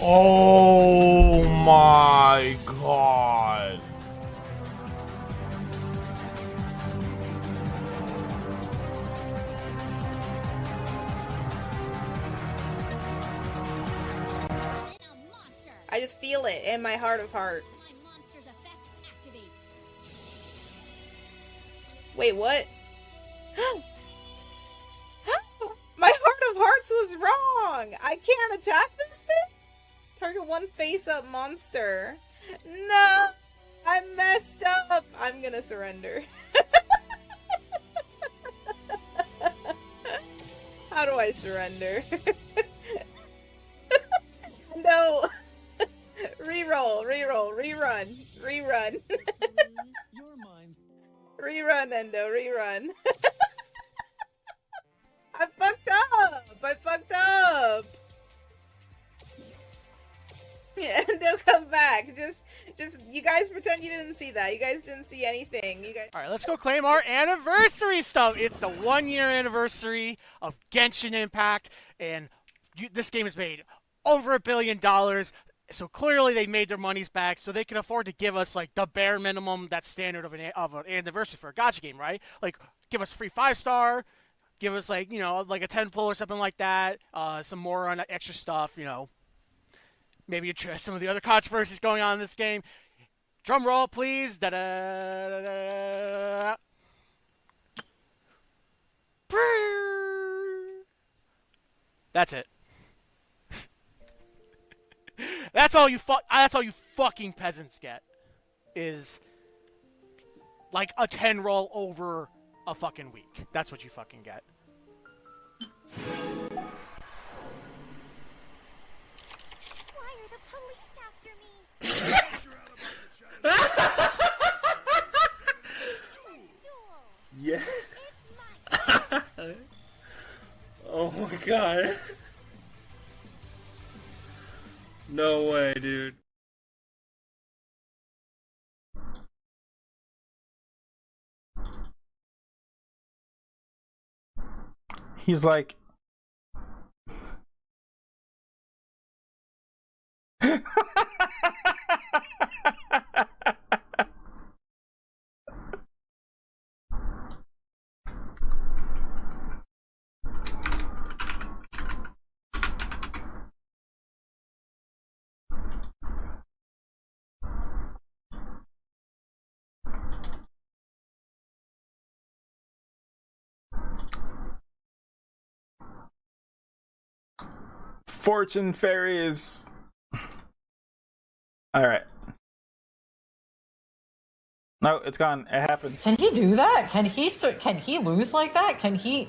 Oh my god. I just feel it in my heart of hearts. Wait, what? My heart of hearts was wrong! I can't attack this thing? Target one face-up monster. No! I messed up! I'm gonna surrender. How do I surrender? No! Reroll, rerun. Rerun, Endo, rerun. I fucked up! Endo, come back. Just, you guys pretend you didn't see that. You guys didn't see anything. You guys. All right, let's go claim our anniversary stuff. It's the 1-year anniversary of Genshin Impact, and this game has made over $1 billion. So clearly they made their monies back, so they can afford to give us like the bare minimum that's standard of an anniversary for a gacha game, right? Like give us free 5-star, give us like, you know, like a 10 pull or something like that, some more on extra stuff, you know. Maybe some of the other controversies going on in this game. Drum roll, please. Da da da da. That's it. That's all you fucking peasants get. Is like a 10 roll over a fucking week. That's what you fucking get. Why are the police after me? Yeah. Oh my god. No way, dude. He's like... Fortune fairies. All right. No, it's gone. It happened. Can he do that? Can he lose like that? Can he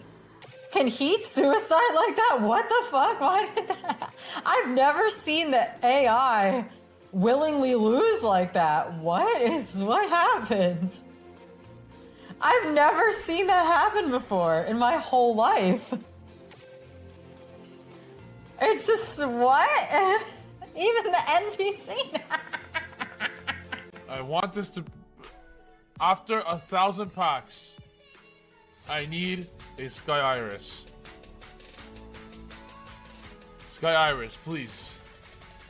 suicide like that? What the fuck? Why did that? I've never seen the AI willingly lose like that. What happened? I've never seen that happen before in my whole life. It's just, what? Even the NPC. I want this to... After 1,000 packs, I need a Sky Iris. Sky Iris, please.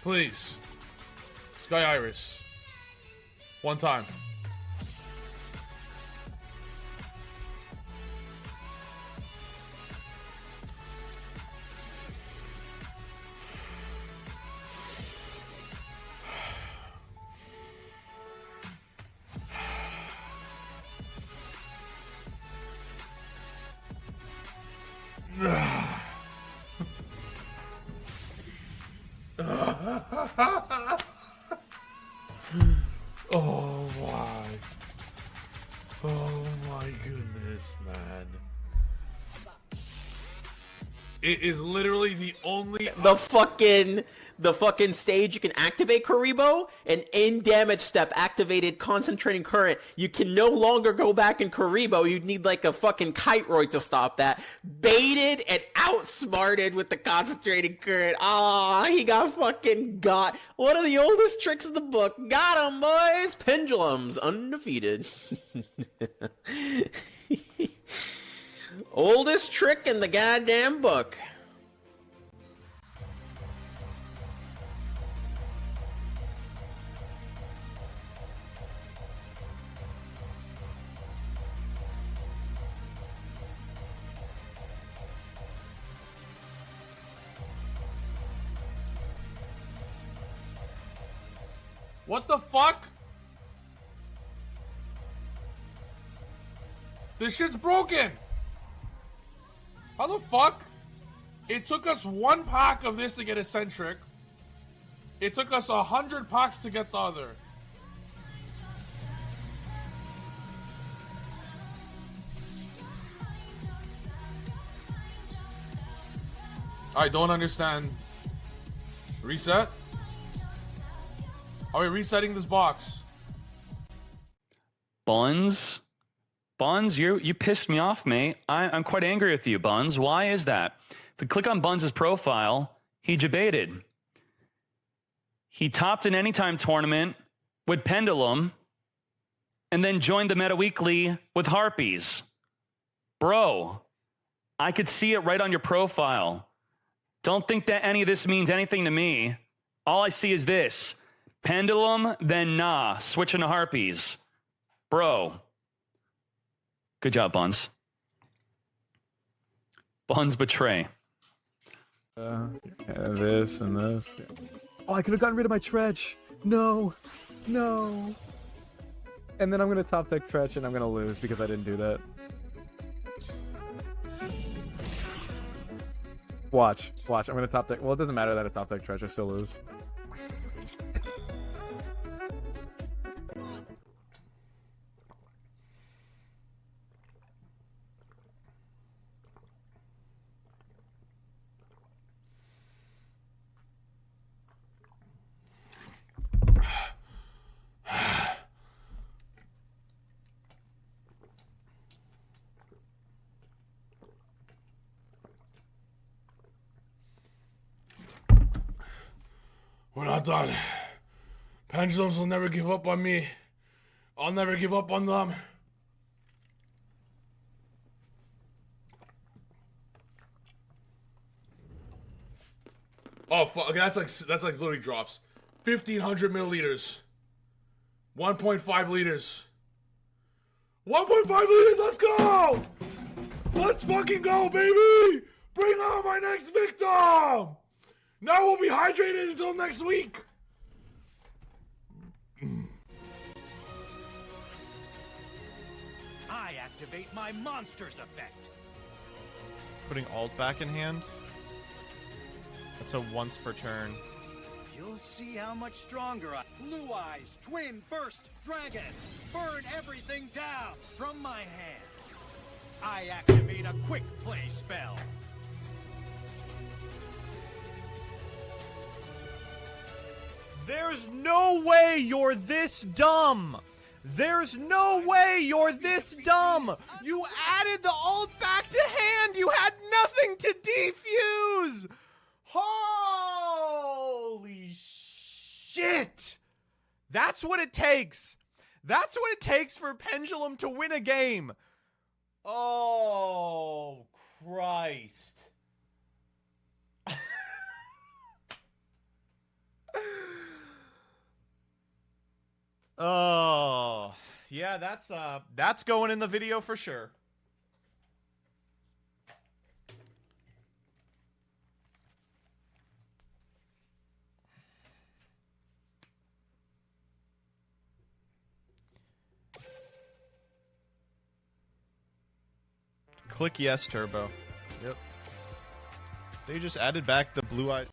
Please. Sky Iris. One time. Oh my. Oh my goodness, man. It is literally the only the fucking stage you can activate Kuriboh, and in damage step activated concentrating current. You can no longer go back in Kuriboh. You'd need like a fucking kiteroid to stop that. Baited and outsmarted with the concentrating current. Ah, he got fucking got. One of the oldest tricks in the book. Got him, boys. Pendulums undefeated. Oldest trick in the goddamn book. What the fuck? This shit's broken. How the fuck? It took us 1 pack of this to get eccentric. It took us 100 packs to get the other. I don't understand. Reset? Are we resetting this box? Buns? Buns, you pissed me off, mate. I'm quite angry with you, Buns. Why is that? If we click on Buns' profile, he debated. He topped an Anytime tournament with Pendulum and then joined the Meta Weekly with Harpies. Bro, I could see it right on your profile. Don't think that any of this means anything to me. All I see is this. Pendulum, then nah, switching to Harpies. Bro. Good job, Buns. Buns betray. This and this. Oh, I could have gotten rid of my Tretch. No. No. And then I'm going to top deck Tretch and I'm going to lose because I didn't do that. Watch. Watch. I'm going to top deck. Well, it doesn't matter that I top deck Tretch. I still lose. We're not done. Pendulums will never give up on me. I'll never give up on them. Oh fuck! Okay, that's like literally drops. 1,500 milliliters. 1.5 liters. 1.5 liters. Let's go! Let's fucking go, baby! Bring on my next victim! Now we'll be hydrated until next week. I activate my monster's effect. Putting alt back in hand. That's a once per turn. You'll see how much stronger I... Blue Eyes, Twin Burst, Dragon. Burn everything down from my hand. I activate a quick play spell. There's no way you're this dumb! There's no way you're this dumb! You added the ult back to hand! You had nothing to defuse! Holy shit! That's what it takes! That's what it takes for Pendulum to win a game! Oh, Christ. Oh, yeah, that's going in the video for sure. Click yes, Turbo. Yep. They just added back the blue eye.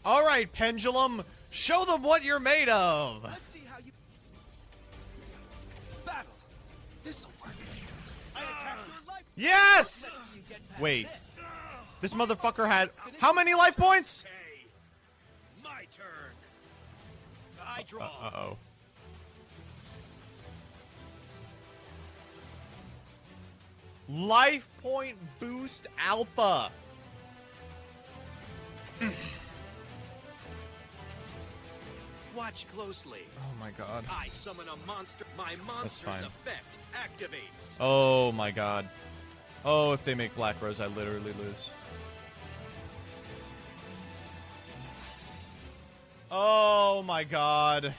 All right, Pendulum. Show them what you're made of! Let's see how you... Battle! This'll work. I attack your life... Yes! Wait. This motherfucker had... How many life points? Okay. My turn. I draw. Uh-oh. Life point boost alpha. Watch closely. Oh my god. I summon a monster. My monster's effect activates. Oh my god. Oh, if they make Black Rose, I literally lose. Oh my god.